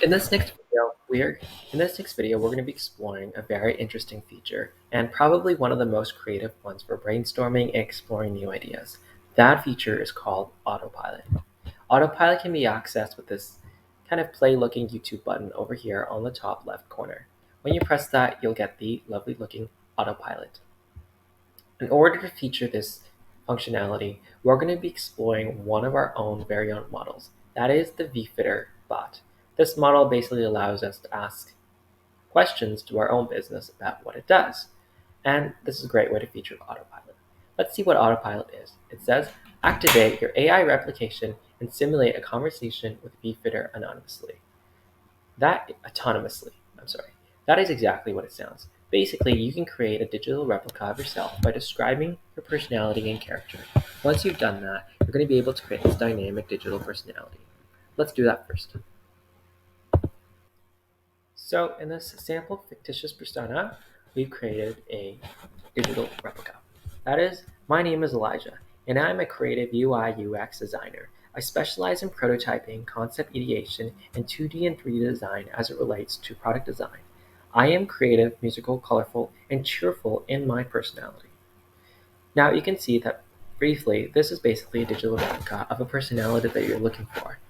In this next video, we're going to be exploring a very interesting feature and probably one of the most creative ones for brainstorming and exploring new ideas. That feature is called Autopilot. Autopilot can be accessed with this kind of play-looking YouTube button over here on the top left corner. When you press that, you'll get the lovely-looking Autopilot. In order to feature this functionality, we're going to be exploring one of our own very own models. That is the VFitter bot. This model basically allows us to ask questions to our own business about what it does. And this is a great way to feature Autopilot. Let's see what Autopilot is. It says, activate your AI replication and simulate a conversation with VFitter autonomously. I'm sorry. That is exactly what it sounds. Basically, you can create a digital replica of yourself by describing your personality and character. Once you've done that, you're going to be able to create this dynamic digital personality. Let's do that first. So in this sample fictitious persona, we've created a digital replica. That is, my name is Elijah, and I'm a creative UI UX designer. I specialize in prototyping, concept ideation, and 2D and 3D design as it relates to product design. I am creative, musical, colorful, and cheerful in my personality. Now you can see that briefly, this is basically a digital replica of a personality that you're looking for.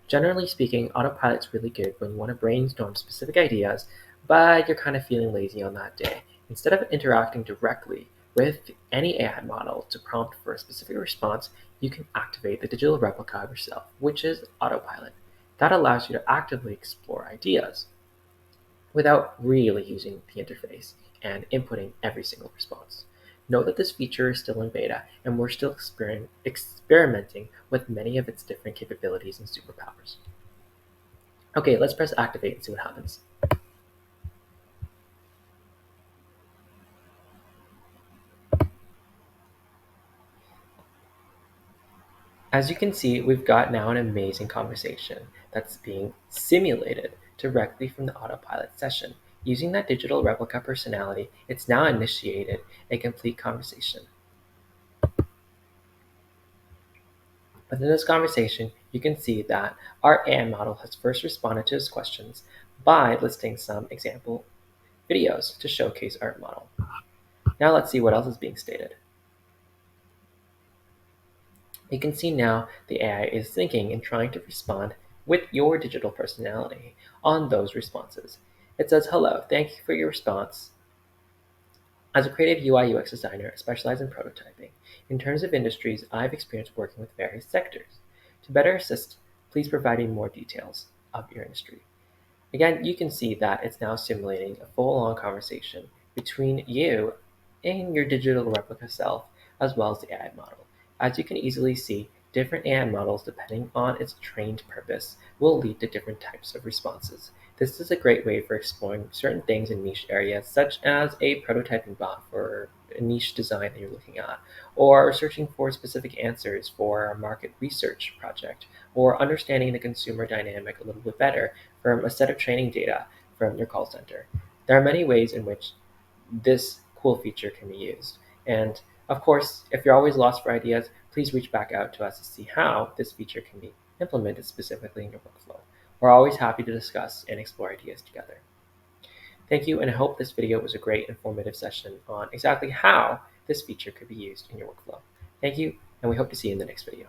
Generally speaking, Autopilot's really good when you want to brainstorm specific ideas, but you're kind of feeling lazy on that day. Instead of interacting directly with any AI model to prompt for a specific response, you can activate the digital replica of yourself, which is Autopilot. That allows you to actively explore ideas without really using the interface and inputting every single response. Note that this feature is still in beta, and we're still experimenting with many of its different capabilities and superpowers. Okay, let's press activate and see what happens. As you can see, we've got now an amazing conversation that's being simulated directly from the Autopilot session. Using that digital replica personality, it's now initiated a complete conversation. Within this conversation, you can see that our AI model has first responded to his questions by listing some example videos to showcase our model. Now let's see what else is being stated. You can see now the AI is thinking and trying to respond with your digital personality on those responses. It says, hello, thank you for your response. As a creative UI UX designer, I specialize in prototyping. In terms of industries, I've experienced working with various sectors. To better assist, please provide me more details of your industry. Again, you can see that it's now simulating a full-on conversation between you and your digital replica self, as well as the AI model. As you can easily see, different AI models, depending on its trained purpose, will lead to different types of responses. This is a great way for exploring certain things in niche areas, such as a prototyping bot for a niche design that you're looking at, or searching for specific answers for a market research project, or understanding the consumer dynamic a little bit better from a set of training data from your call center. There are many ways in which this cool feature can be used. And of course, if you're always lost for ideas, please reach back out to us to see how this feature can be implemented specifically in your workflow. We're always happy to discuss and explore ideas together. Thank you, and I hope this video was a great informative session on exactly how this feature could be used in your workflow. Thank you, and we hope to see you in the next video.